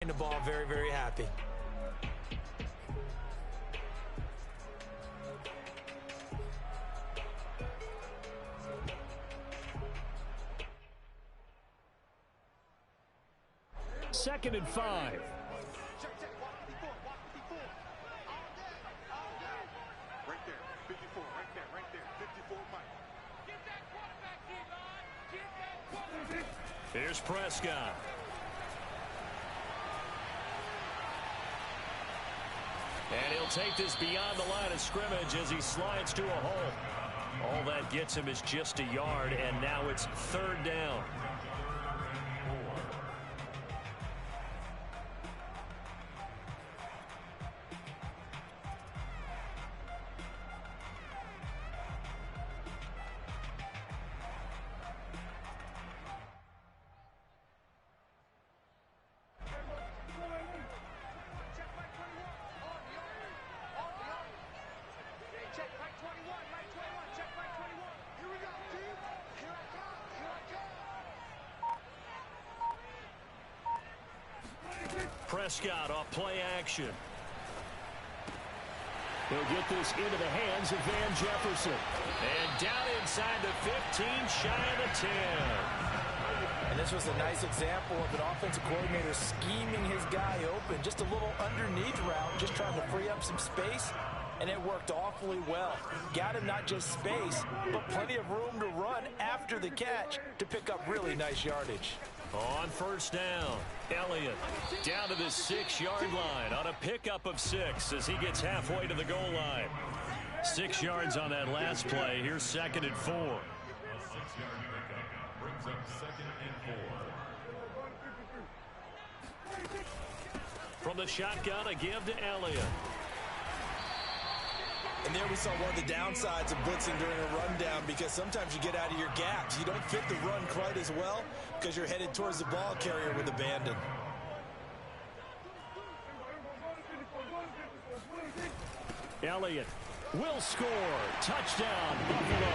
The ball very, very happy. Second and 5. Right there, 54, right there, 54, Mike. Get that quarterback, T-Line. Get that quarterback. Here's Prescott. And he'll take this beyond the line of scrimmage as he slides to a hole. All that gets him is just a yard, and now it's third down. Prescott off play action. He'll get this into the hands of Van Jefferson. And down inside the 15, shy of the 10. And this was a nice example of an offensive coordinator scheming his guy open. Just a little underneath route, just trying to free up some space. And it worked awfully well. Got him not just space, but plenty of room to run after the catch to pick up really nice yardage. On first down, Elliott down to the 6-yard line on a pickup of 6 as he gets halfway to the goal line. 6 yards on that last play. Here's second and 4. A 6-yard pickup brings up second and 4. From the shotgun, a give to Elliott. And there we saw one of the downsides of blitzing during a rundown, because sometimes you get out of your gaps. You don't fit the run quite as well because you're headed towards the ball carrier with abandon. Elliott will score. Touchdown, Buffalo.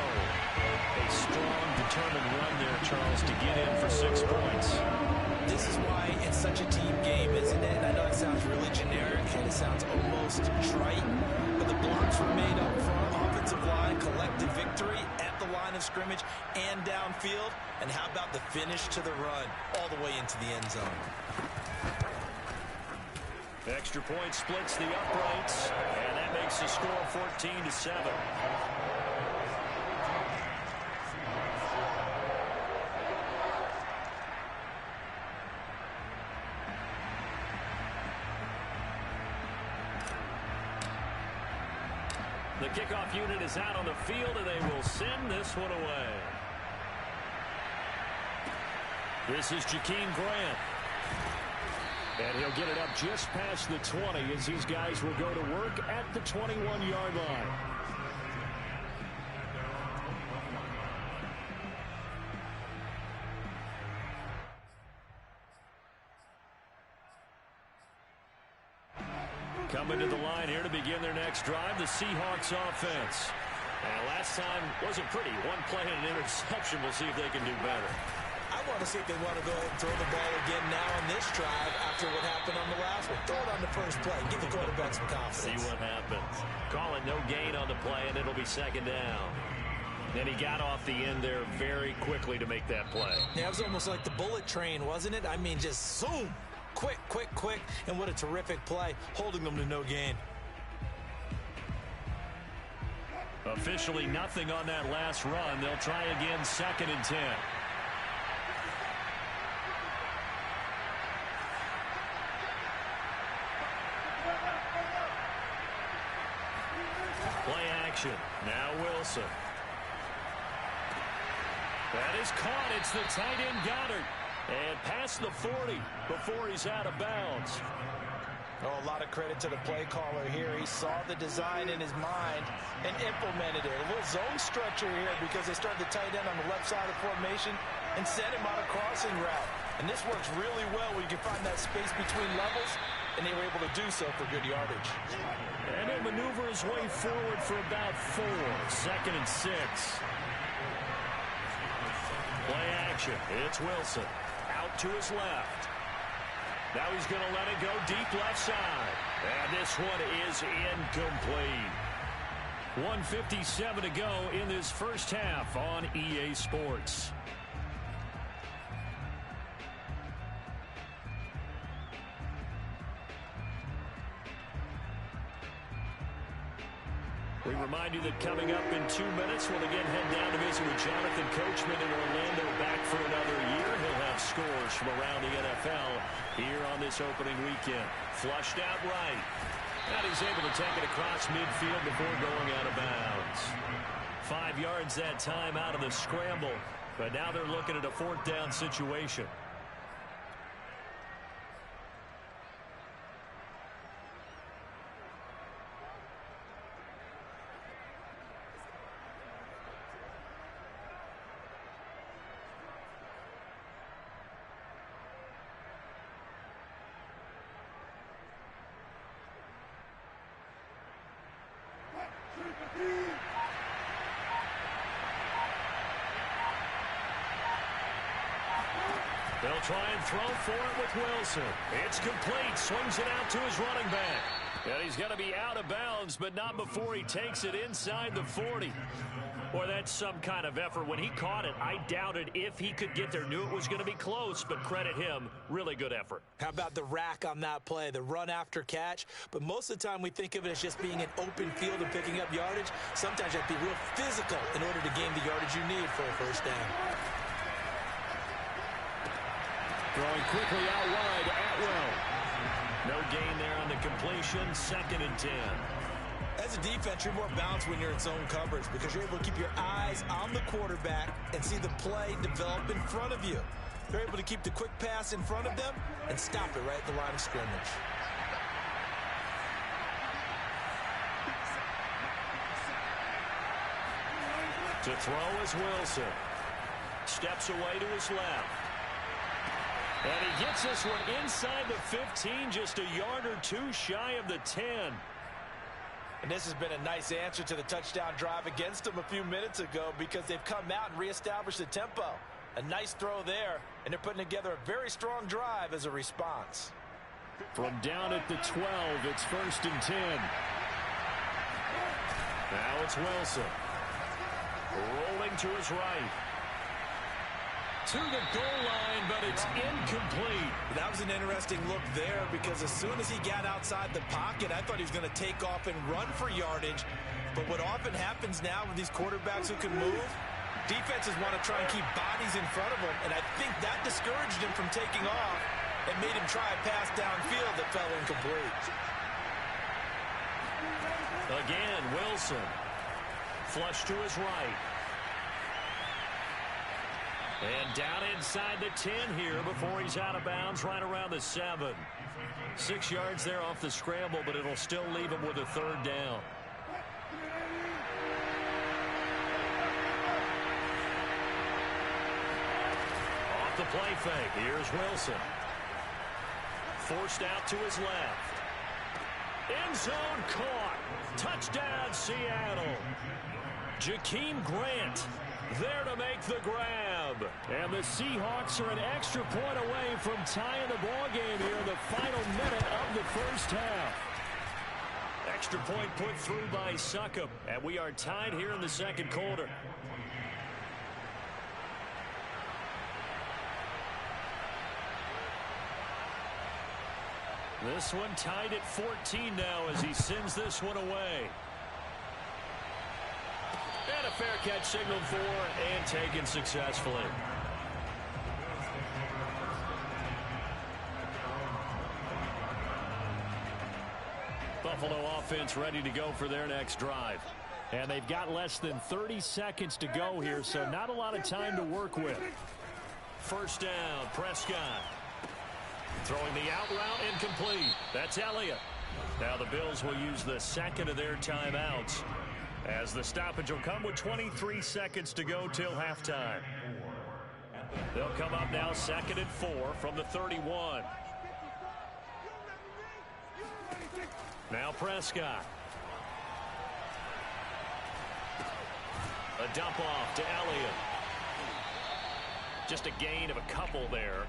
A strong, determined run there, Charles, to get in for 6 points. This is why it's such a team game, isn't it? And I know it sounds really generic and it sounds almost trite, but the blocks were made up front, offensive line, collective victory at the line of scrimmage and downfield. And how about the finish to the run all the way into the end zone? Extra point splits the uprights, and that makes the score 14-7. The kickoff unit is out on the field, and they will send this one away. This is Jakeem Grant. And he'll get it up just past the 20 as these guys will go to work at the 21-yard line. Coming to the line here to begin their next drive, the Seahawks offense. And last time wasn't pretty. One play and an interception. We'll see if they can do better. I want to see if they want to go ahead and throw the ball again now on this drive after what happened on the last one. Throw it on the first play. Give the quarterback some confidence. See what happens. Call it no gain on the play, and it'll be second down. Then he got off the end there very quickly to make that play. Yeah, it was almost like the bullet train, wasn't it? I mean, just zoom. Quick, quick, quick. And what a terrific play, holding them to no gain. Officially nothing on that last run. They'll try again, second and 10. Play action. Now Wilson. That is caught. It's the tight end Goddard. And past the 40 before he's out of bounds. Oh, a lot of credit to the play caller here. He saw the design in his mind and implemented it. A little zone structure here because they started the tight end on the left side of formation and sent him on a crossing route. And this works really well where you can find that space between levels, and they were able to do so for good yardage. And he'll maneuver his way forward for about 4. Second and 6. Play action. It's Wilson. Out to his left. Now he's going to let it go deep left side. And this one is incomplete. 1:57 to go in this first half on EA Sports. We remind you that coming up in 2 minutes, we'll again head down to visit with Jonathan Coachman in Orlando, back for another year. He'll have scores from around the NFL here on this opening weekend. Flushed out right. And he's able to take it across midfield before going out of bounds. 5 yards that time out of the scramble. But now they're looking at a 4th down situation. They'll try and throw for it with Wilson. It's complete. Swings it out to his running back. And he's going to be out of bounds, but not before he takes it inside the 40. Boy, that's some kind of effort. When he caught it, I doubted if he could get there. Knew it was going to be close, but credit him. Really good effort. How about the rack on that play, the run after catch? But most of the time we think of it as just being an open field and picking up yardage. Sometimes you have to be real physical in order to gain the yardage you need for a first down. Throwing quickly out wide, Atwell. No gain there on the completion. 2nd and 10. As a defense, you're more balanced when you're in zone coverage because you're able to keep your eyes on the quarterback and see the play develop in front of you. They're able to keep the quick pass in front of them and stop it right at the line of scrimmage. To throw is Wilson. Steps away to his left. And he gets this one inside the 15, just a yard or two shy of the 10. And this has been a nice answer to the touchdown drive against them a few minutes ago because they've come out and reestablished the tempo. A nice throw there, and they're putting together a very strong drive as a response. From down at the 12, it's 1st and 10. Now it's Wilson. Rolling to his right. To the goal line, but it's incomplete. That was an interesting look there because as soon as he got outside the pocket, I thought he was going to take off and run for yardage. But what often happens now with these quarterbacks who can move, defenses want to try and keep bodies in front of them, and I think that discouraged him from taking off and made him try a pass downfield that fell incomplete. Again, Wilson. Flush to his right. And down inside the 10 here before he's out of bounds, right around the 7. 6 yards there off the scramble, but it'll still leave him with a 3rd down. Off the play fake, here's Wilson. Forced out to his left. End zone caught. Touchdown, Seattle. Jakeem Grant there to make the grab. And the Seahawks are an extra point away from tying the ball game here in the final minute of the first half. Extra point put through by Succop, and we are tied here in the 2nd quarter. This one tied at 14 now as he sends this one away. And a fair catch signaled for and taken successfully. Buffalo offense ready to go for their next drive. And they've got less than 30 seconds to go here, so not a lot of time to work with. 1st down, Prescott. Throwing the out route incomplete. That's Elliott. Now the Bills will use the 2nd of their timeouts, as the stoppage will come with 23 seconds to go till halftime. They'll come up now 2nd and 4 from the 31. Now Prescott. A dump off to Elliott. Just a gain of a couple there.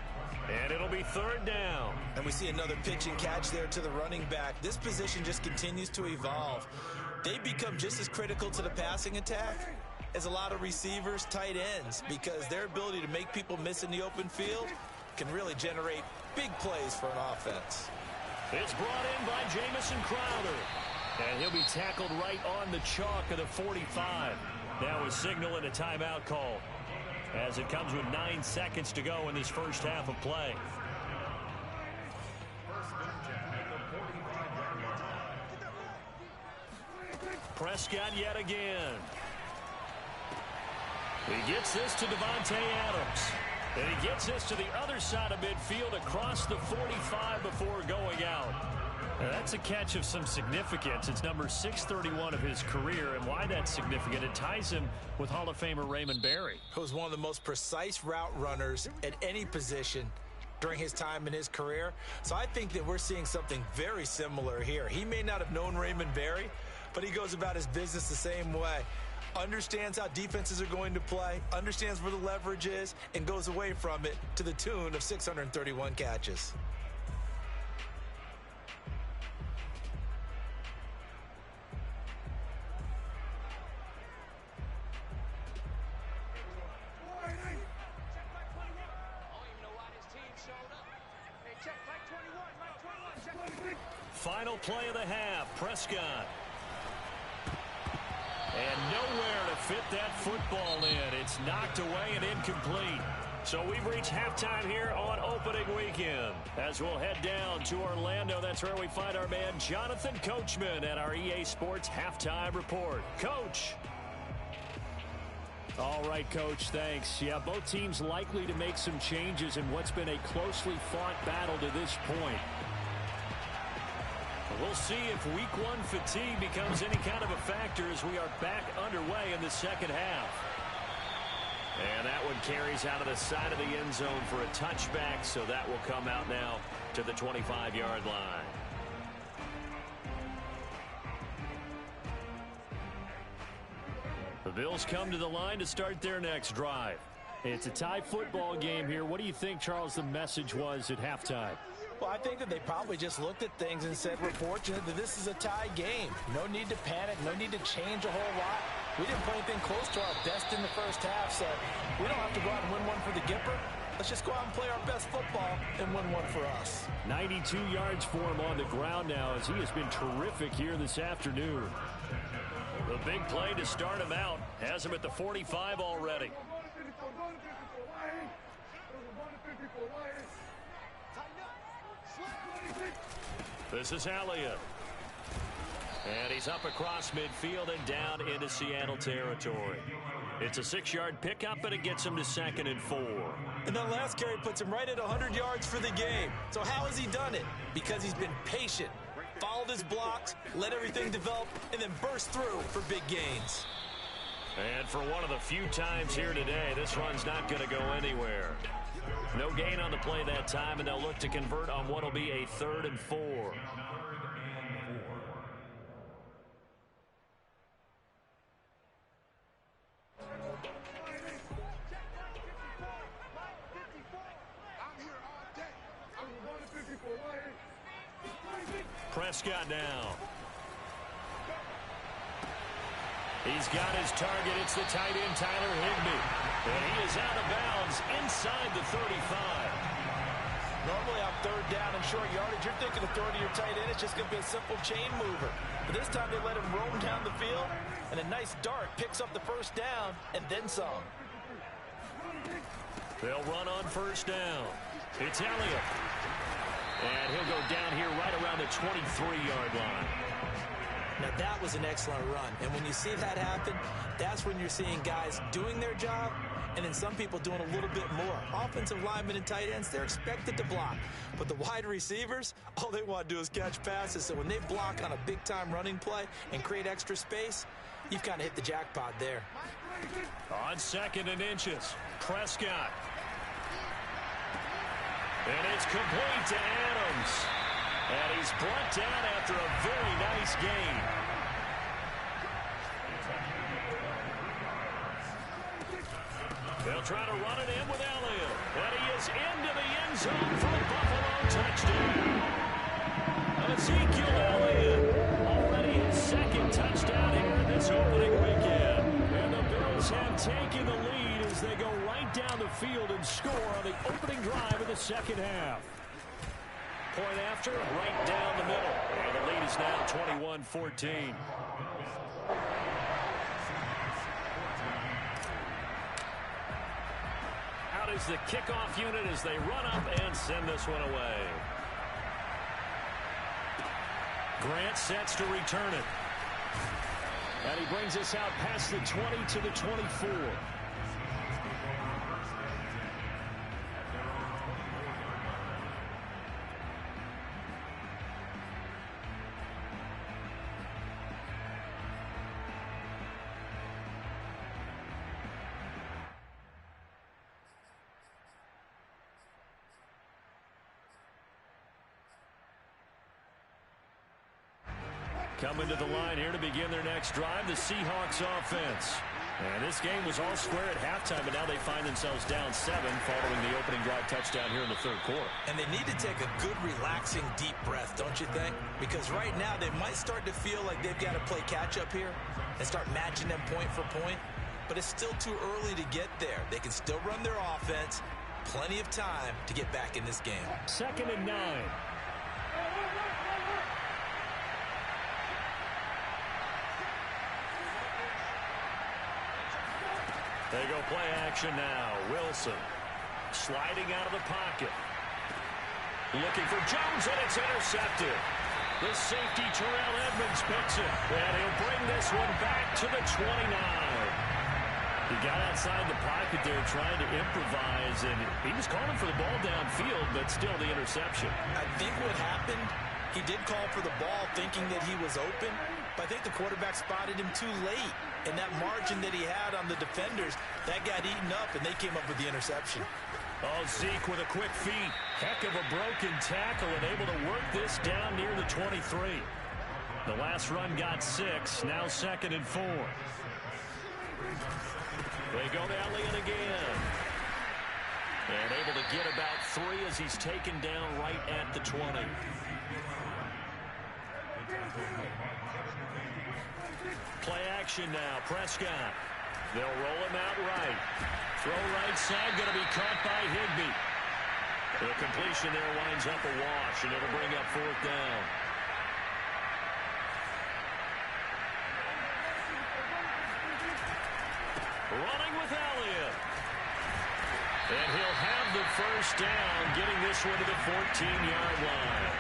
And it'll be third down. And we see another pitch and catch there to the running back. This position just continues to evolve. They become just as critical to the passing attack as a lot of receivers, tight ends, because their ability to make people miss in the open field can really generate big plays for an offense. It's brought in by Jamison Crowder. And he'll be tackled right on the chalk of the 45. Now a signal and a timeout call, as it comes with 9 seconds to go in this first half of play. Prescott yet again. He gets this to Davante Adams. And he gets this to the other side of midfield across the 45 before going out. Now that's a catch of some significance. It's number 631 of his career, and why that's significant, it ties him with Hall of Famer Raymond Berry, who's one of the most precise route runners at any position during his time in his career. So I think that we're seeing something very similar here. He may not have known Raymond Berry, but he goes about his business the same way. Understands how defenses are going to play, understands where the leverage is, and goes away from it to the tune of 631 catches. Final play of the half, Prescott. And nowhere to fit that football in. It's knocked away and incomplete. So we've reached halftime here on opening weekend. As we'll head down to Orlando, that's where we find our man Jonathan Coachman at our EA Sports Halftime Report. Coach. All right, Coach, thanks. Yeah, both teams likely to make some changes in what's been a closely fought battle to this point. We'll see if week one fatigue becomes any kind of a factor as we are back underway in the second half. And that one carries out of the side of the end zone for a touchback, so that will come out now to the 25-yard line. The Bills come to the line to start their next drive. It's a tie football game here. What do you think, Charles, the message was at halftime? Well, I think that they probably just looked at things and said, we're fortunate that this is a tie game. No need to panic. No need to change a whole lot. We didn't play anything close to our best in the first half, so we don't have to go out and win one for the Gipper. Let's just go out and play our best football and win one for us. 92 yards for him on the ground now, as he has been terrific here this afternoon. The big play to start him out has him at the 45 already. This is Elliott. And he's up across midfield and down into Seattle territory. It's a 6-yard pickup, but it gets him to 2nd and 4. And that last carry puts him right at 100 yards for the game. So how has he done it? Because he's been patient, followed his blocks, let everything develop, and then burst through for big gains. And for one of the few times here today, this run's not going to go anywhere. No gain on the play that time, and they'll look to convert on what will be a 3rd and 4. Prescott now. He's got his target. It's the tight end, Tyler Higbee. And he is out of bounds inside the 35. Normally on 3rd down and short yardage, you're thinking of throwing to your tight end. It's just going to be a simple chain mover. But this time they let him roam down the field, and a nice dart picks up the first down and then some. They'll run on 1st down. It's Elliott. And he'll go down here right around the 23-yard line. Now that was an excellent run, and when you see that happen, that's when you're seeing guys doing their job and then some people doing a little bit more. Offensive linemen and tight ends, they're expected to block, but the wide receivers, all they want to do is catch passes. So when they block on a big-time running play and create extra space, you've kind of hit the jackpot there. On 2nd and inches, Prescott. And it's complete to Adams. And he's brought down after a very nice gain. They'll try to run it in with Elliott. And he is into the end zone for a Buffalo touchdown. Ezekiel Elliott, already his second touchdown here in this opening weekend. And the Bills have taken the lead as they go right down the field and score on the opening drive of the second half. Point after, right down the middle. And the lead is now 21-14. Out is the kickoff unit as they run up and send this one away. Grant sets to return it. And he brings us out past the 20 to the 24. Coming to the line here to begin their next drive, the Seahawks offense. And this game was all square at halftime, but now they find themselves down 7 following the opening drive touchdown here in the third quarter. And they need to take a good, relaxing, deep breath, don't you think? Because right now they might start to feel like they've got to play catch-up here and start matching them point for point. But it's still too early to get there. They can still run their offense. Plenty of time to get back in this game. 2nd and 9. They go play action now. Wilson sliding out of the pocket. Looking for Jones, and it's intercepted. The safety, Terrell Edmonds, picks it. And he'll bring this one back to the 29. He got outside the pocket there trying to improvise, and he was calling for the ball downfield, but still the interception. I think what happened, he did call for the ball thinking that he was open, but I think the quarterback spotted him too late. And that margin that he had on the defenders, that got eaten up, and they came up with the interception. Oh, Zeke with a quick feed. Heck of a broken tackle and able to work this down near the 23. The last run got 6, now 2nd and 4. They go to Elliott again. And able to get about 3 as he's taken down right at the 20. Play action now. Prescott. They'll roll him out right. Throw right side, going to be caught by Higbee. The completion there winds up a wash, and it'll bring up 4th down. Running with Elliott. And he'll have the first down, getting this one to the 14-yard line.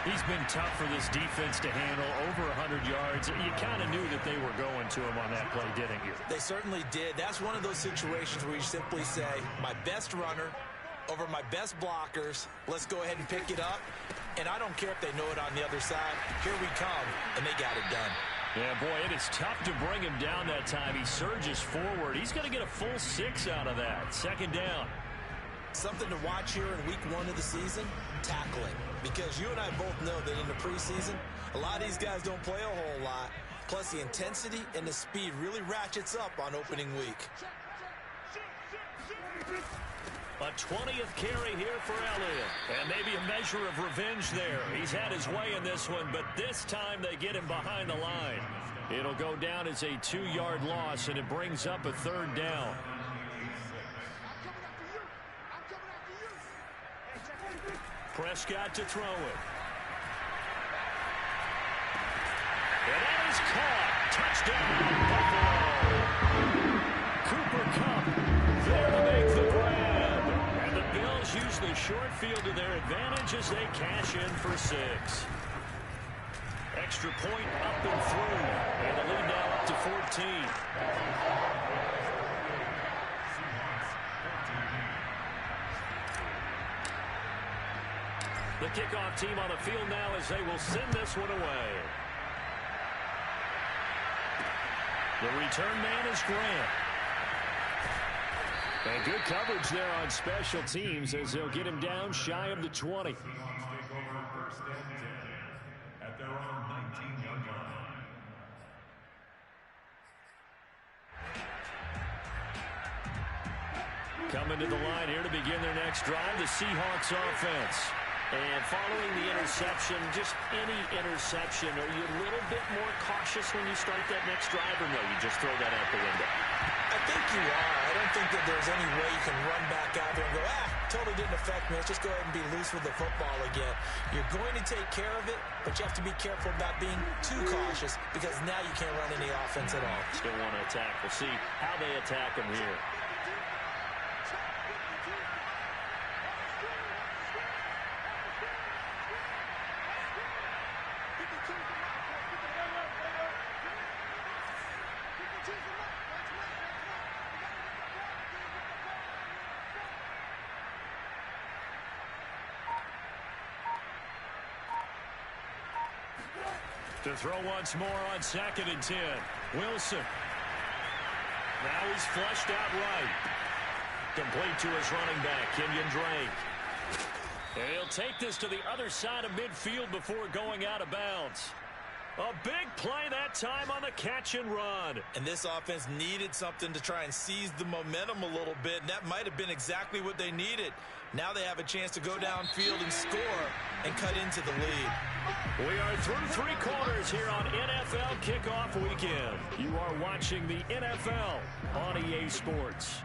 He's been tough for this defense to handle, over 100 yards. You kind of knew that they were going to him on that play, didn't you? They certainly did. That's one of those situations where you simply say, my best runner over my best blockers. Let's go ahead and pick it up. And I don't care if they know it on the other side. Here we come, and they got it done. Yeah, boy, it is tough to bring him down that time. He surges forward. He's going to get a full 6 out of that. 2nd down. Something to watch here in week 1 of the season, tackling. Because you and I both know that in the preseason, a lot of these guys don't play a whole lot. Plus, the intensity and the speed really ratchets up on opening week. A 20th carry here for Elliott. And maybe a measure of revenge there. He's had his way in this one, but this time they get him behind the line. It'll go down as a 2-yard loss, and it brings up a 3rd down. Prescott to throw it. And that is caught. Touchdown, Buffalo. Cooper Kupp there to make the grab. And the Bills use the short field to their advantage as they cash in for 6. Extra point up and through. And the lead now up to 14. The kickoff team on the field now as they will send this one away. The return man is Grant. And good coverage there on special teams as they'll get him down shy of the 20. Take over 1st and 10 at their own 19-yard line. Coming to the line here to begin their next drive, the Seahawks offense. And following the interception, just any interception, are you a little bit more cautious when you start that next drive, or no, you just throw that out the window? I think you are. I don't think that there's any way you can run back out there and go, totally didn't affect me. Let's just go ahead and be loose with the football again. You're going to take care of it, but you have to be careful about being too cautious because now you can't run any offense at all. Still want to attack. We'll see how they attack them here. To throw once more on 2nd and 10. Wilson. Now he's flushed out right. Complete to his running back, Kenyon Drake. And he'll take this to the other side of midfield before going out of bounds. A big play that time on the catch and run. And this offense needed something to try and seize the momentum a little bit, and that might have been exactly what they needed. Now they have a chance to go downfield and score and cut into the lead. We are through 3 quarters here on NFL Kickoff Weekend. You are watching the NFL on EA Sports.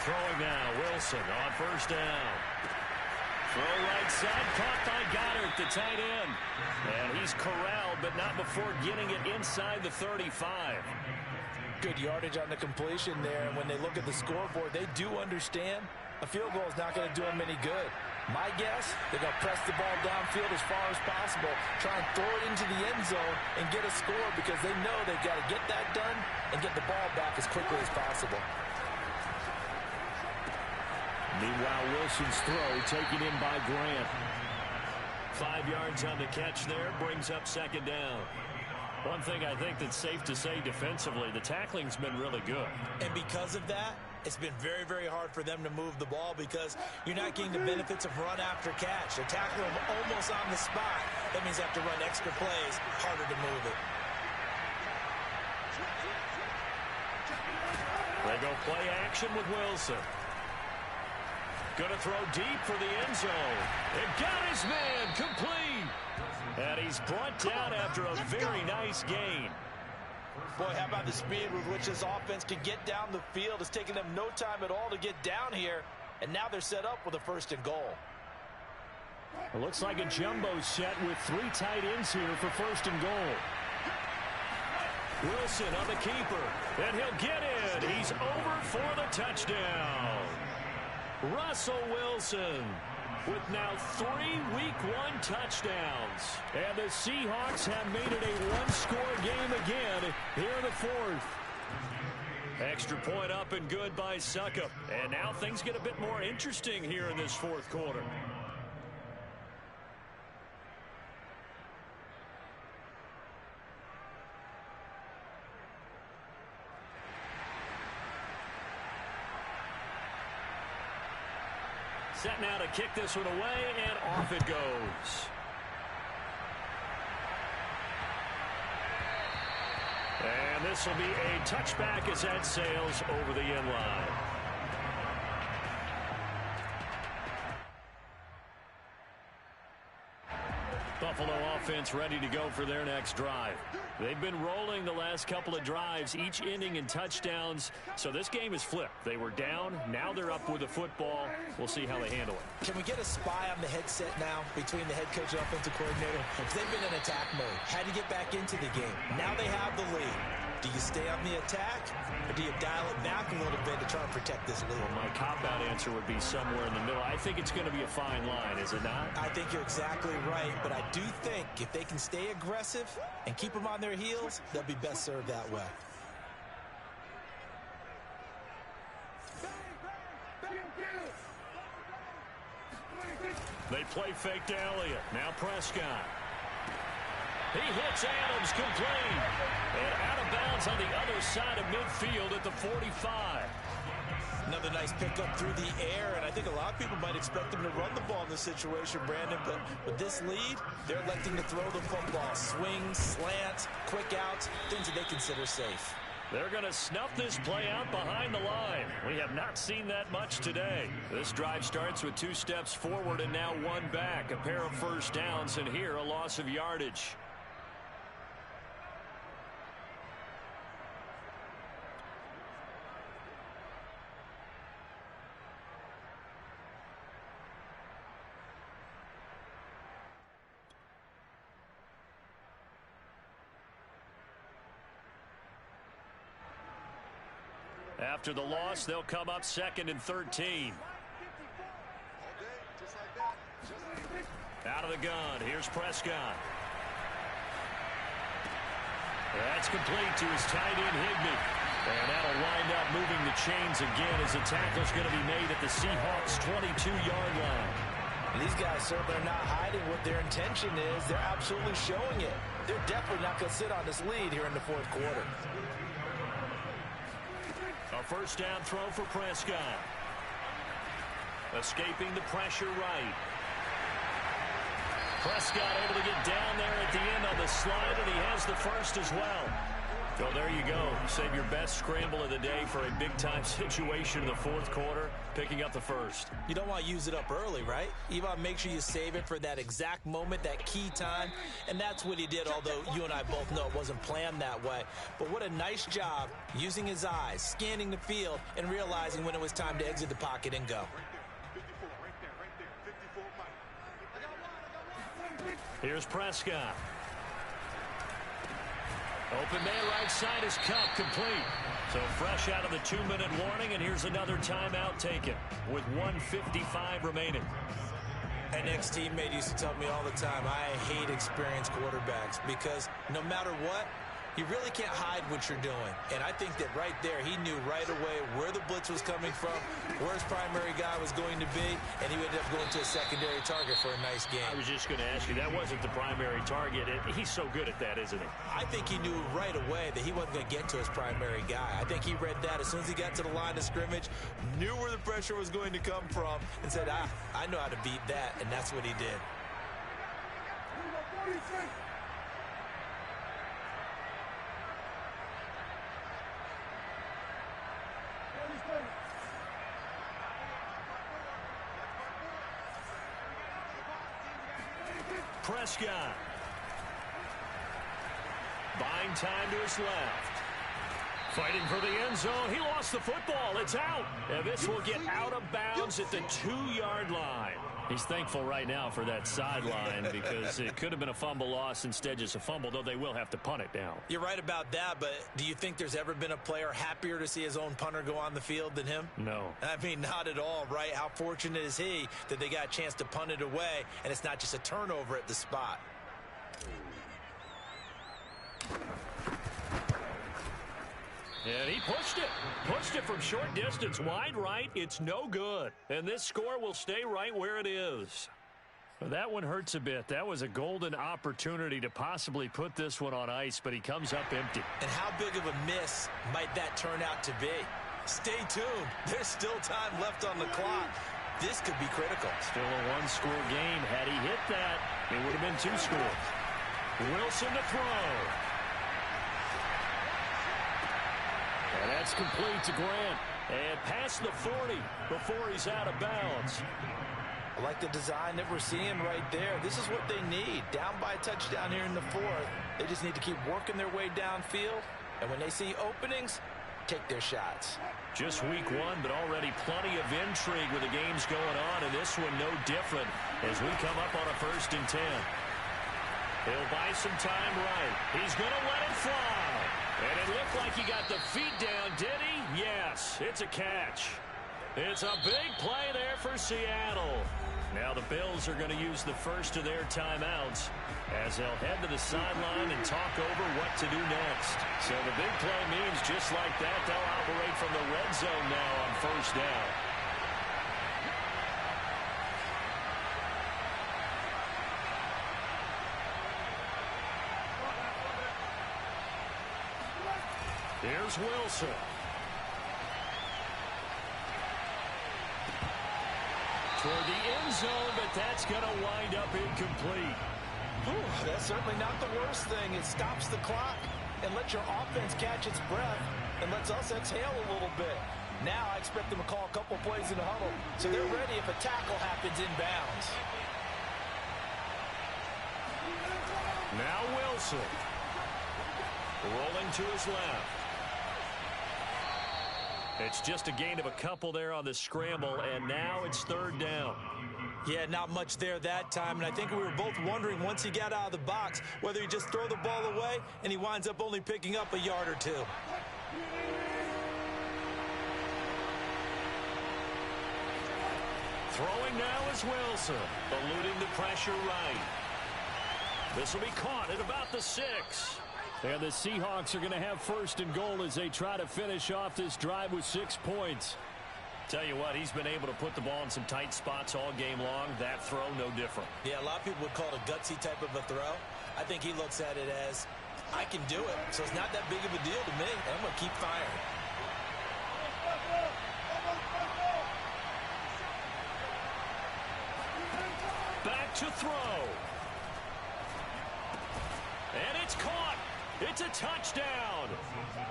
Throwing now, Wilson on 1st down. Throw right side, caught by Goddard, the tight end. And he's corralled, but not before getting it inside the 35. Good yardage on the completion there, and when they look at the scoreboard, they do understand a field goal is not going to do them any good. My guess, they're going to press the ball downfield as far as possible, try and throw it into the end zone and get a score because they know they've got to get that done and get the ball back as quickly as possible. Meanwhile, Wilson's throw taken in by Grant. 5 yards on the catch there, brings up 2nd down. One thing I think that's safe to say defensively, the tackling's been really good. And because of that, it's been very, very hard for them to move the ball because you're not getting the benefits of run after catch. They tackle them almost on the spot. That means they have to run extra plays, harder to move it. They go play action with Wilson. Going to throw deep for the end zone. It got his man complete. And he's brought down after a very nice gain. Boy, how about the speed with which this offense can get down the field? It's taken them no time at all to get down here. And now they're set up with a 1st and goal. It looks like a jumbo set with 3 tight ends here for 1st and goal. Wilson on the keeper. And he'll get in. He's over for the touchdown. Russell Wilson with now 3 Week 1 touchdowns. And the Seahawks have made it a 1-score game again here in the 4th. Extra point up and good by Succop. And now things get a bit more interesting here in this 4th quarter. Set now to kick this one away, and off it goes. And this will be a touchback as that sails over the end line. Buffalo offense ready to go for their next drive. They've been rolling the last couple of drives, each ending in touchdowns. So this game is flipped. They were down. Now they're up with the football. We'll see how they handle it. Can we get a spy on the headset now between the head coach and offensive coordinator? Because they've been in attack mode. Had to get back into the game. Now they have the lead. Do you stay on the attack, or do you dial it back a little bit to try and protect this lead? Well, my cop-out answer would be somewhere in the middle. I think it's going to be a fine line, is it not? I think you're exactly right, but I do think if they can stay aggressive and keep them on their heels, they'll be best served that way. They play fake to Elliott. Now Prescott. He hits Adams complete. And out of bounds on the other side of midfield at the 45. Another nice pickup through the air, and I think a lot of people might expect him to run the ball in this situation, Brandon, but with this lead, they're electing to throw the football. Swings, slants, quick outs, things that they consider safe. They're going to snuff this play out behind the line. We have not seen that much today. This drive starts with 2 steps forward and now 1 back. A pair of first downs, and here a loss of yardage. After the loss, they'll come up 2nd and 13. Out of the gun, here's Prescott. That's complete to his tight end, Higbee. And that'll wind up moving the chains again as the tackle's going to be made at the Seahawks' 22-yard line. And these guys certainly are not hiding what their intention is. They're absolutely showing it. They're definitely not going to sit on this lead here in the 4th quarter. A first down throw for Prescott. Escaping the pressure right. Prescott able to get down there at the end on the slide, and he has the first as well. So there you go. Save your best scramble of the day for a big-time situation in the 4th quarter, picking up the first. You don't want to use it up early, right? You want to make sure you save it for that exact moment, that key time, and that's what he did, although you and I both know it wasn't planned that way. But what a nice job using his eyes, scanning the field, and realizing when it was time to exit the pocket and go. Here's Prescott. Open man right side is Cup, complete. So fresh out of the 2-minute warning, and here's another timeout taken with 1:55 remaining. An ex-teammate used to tell me all the time, I hate experienced quarterbacks because no matter what, you really can't hide what you're doing. And I think that right there, he knew right away where the blitz was coming from, where his primary guy was going to be, and he ended up going to a secondary target for a nice game. I was just going to ask you, that wasn't the primary target. He's so good at that, isn't he? I think he knew right away that he wasn't going to get to his primary guy. I think he read that as soon as he got to the line of scrimmage, knew where the pressure was going to come from, and said, I know how to beat that, and that's what he did. Prescott. Buying time to his left. Fighting for the end zone. He lost the football. It's out. And this will get out of bounds at the 2-yard line. He's thankful right now for that sideline because it could have been a fumble loss, instead just a fumble, though they will have to punt it down. You're right about that, but do you think there's ever been a player happier to see his own punter go on the field than him? No. I mean, not at all, right? How fortunate is he that they got a chance to punt it away, and it's not just a turnover at the spot. And he pushed it from short distance, wide right. It's no good. And this score will stay right where it is. That one hurts a bit. That was a golden opportunity to possibly put this one on ice, but he comes up empty. And how big of a miss might that turn out to be? Stay tuned. There's still time left on the clock. This could be critical. Still a 1-score game. Had he hit that, it would have been 2 scores. Wilson to throw. And that's complete to Grant. And past the 40 before he's out of bounds. I like the design that we're seeing right there. This is what they need. Down by a touchdown here in the 4th. They just need to keep working their way downfield. And when they see openings, take their shots. Just week 1, but already plenty of intrigue with the games going on. And this one no different as we come up on a 1st and 10. He'll buy some time right. He's going to let it fly. And it looked like he got the feet down, did he? Yes, it's a catch. It's a big play there for Seattle. Now the Bills are going to use the first of their timeouts as they'll head to the sideline and talk over what to do next. So the big play means just like that, they'll operate from the red zone now on 1st down. Here's Wilson. toward the end zone, but that's going to wind up incomplete. Whew, that's certainly not the worst thing. It stops the clock and lets your offense catch its breath and lets us exhale a little bit. Now I expect them to call a couple plays in the huddle, so they're ready if a tackle happens inbounds. Now Wilson. Rolling to his left. It's just a gain of a couple there on the scramble, and now it's third down. Yeah, not much there that time, and I think we were both wondering once he got out of the box whether he just throw the ball away and he winds up only picking up a yard or two. Throwing now is Wilson, eluding the pressure right. This will be caught at about the 6. And the Seahawks are going to have first and goal as they try to finish off this drive with 6 points. Tell you what, he's been able to put the ball in some tight spots all game long. That throw, no different. Yeah, a lot of people would call it a gutsy type of a throw. I think he looks at it as, I can do it, so it's not that big of a deal to me. I'm going to keep firing. Back to throw. And it's caught. It's a touchdown.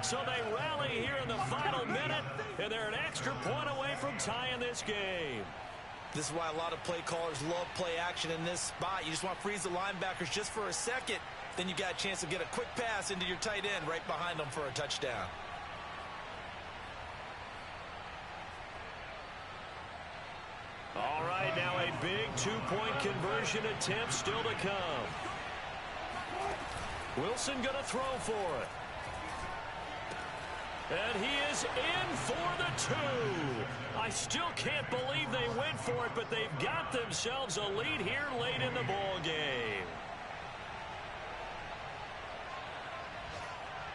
So they rally here in the final minute, and they're an extra point away from tying this game. This is why a lot of play callers love play action in this spot. You just want to freeze the linebackers just for a second. Then you got a chance to get a quick pass into your tight end right behind them for a touchdown. All right, now a big two-point conversion attempt still to come. Wilson going to throw for it. And he is in for the 2. I still can't believe they went for it, but they've got themselves a lead here late in the ball game.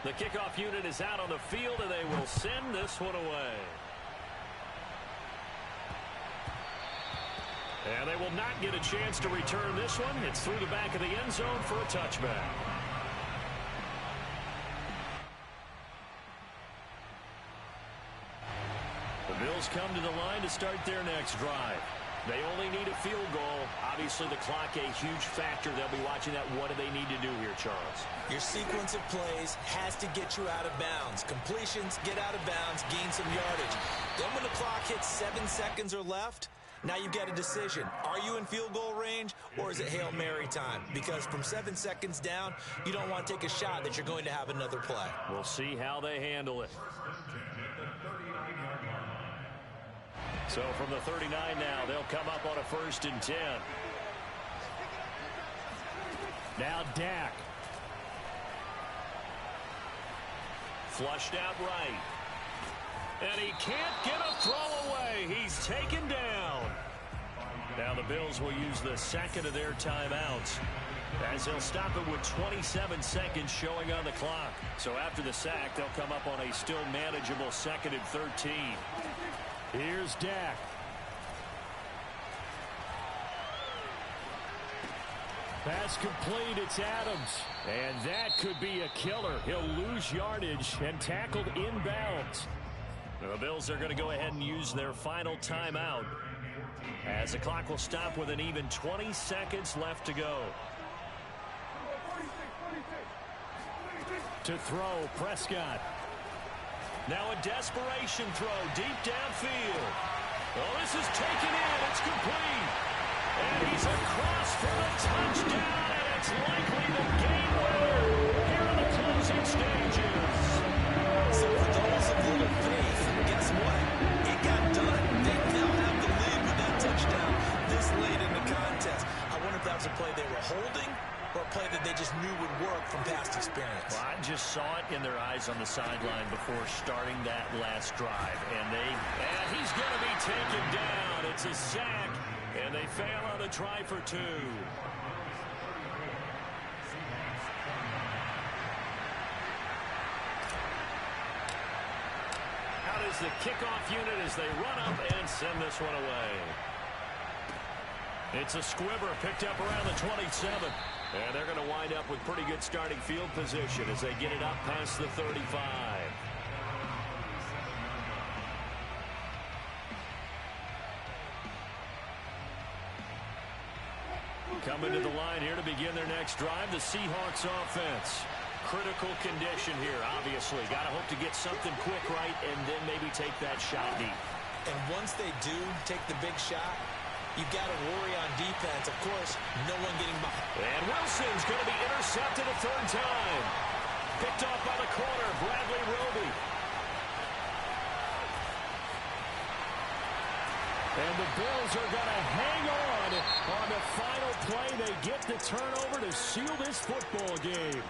The kickoff unit is out on the field, and they will send this one away. And they will not get a chance to return this one. It's through the back of the end zone for a touchback. The Bills come to the line to start their next drive. They only need a field goal. Obviously, the clock a huge factor. They'll be watching that. What do they need to do here, Charles? Your sequence of plays has to get you out of bounds. Completions, get out of bounds, gain some yardage. Then when the clock hits 7 seconds or left, now you've got a decision. Are you in field goal range, or is it Hail Mary time? Because from 7 seconds down, you don't want to take a shot that you're going to have another play. We'll see how they handle it. So from the 39 now, they'll come up on a 1st and 10. Now Dak. Flushed out right. And he can't get a throw away. He's taken down. Now the Bills will use the second of their timeouts, as they'll stop it with 27 seconds showing on the clock. So after the sack, they'll come up on a still manageable 2nd and 13. Here's Dak. Pass complete, it's Adams. And that could be a killer. He'll lose yardage and tackled inbounds. The Bills are going to go ahead and use their final timeout, as the clock will stop with an even 20 seconds left to go. To throw, Prescott. Now a desperation throw deep downfield. Oh, this is taken in. It's complete. And he's across for the touchdown, and it's likely the game winner here in the closing stages. So for those of little faith, guess what? It got done. They now have the lead with that touchdown this late in the contest. I wonder if that was a play they were holding or a play that they just knew would work from past experience. Well, I just saw it in their eyes on the sideline before starting that last drive. And he's going to be taken down. It's a sack, and they fail on the try for 2. Out is the kickoff unit as they run up and send this one away. It's a squibber picked up around the 27. And they're going to wind up with pretty good starting field position as they get it up past the 35. Coming to the line here to begin their next drive, the Seahawks offense. Critical condition here, obviously. Got to hope to get something quick right and then maybe take that shot deep. And once they do take the big shot, you've got to worry on defense. Of course, no one getting behind. And Wilson's going to be intercepted a third time. Picked off by the corner, Bradley Roby. And the Bills are going to hang on the final play. They get the turnover to seal this football game.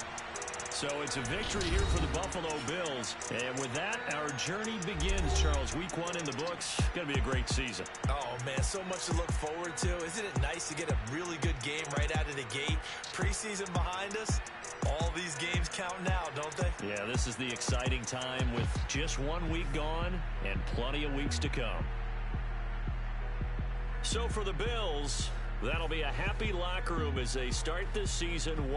So it's a victory here for the Buffalo Bills. And with that, our journey begins, Charles. Week 1 in the books. Going to be a great season. Oh, man, so much to look forward to. Isn't it nice to get a really good game right out of the gate? Preseason behind us. All these games count now, don't they? Yeah, this is the exciting time with just 1 week gone and plenty of weeks to come. So for the Bills, that'll be a happy locker room as they start this season 1-0.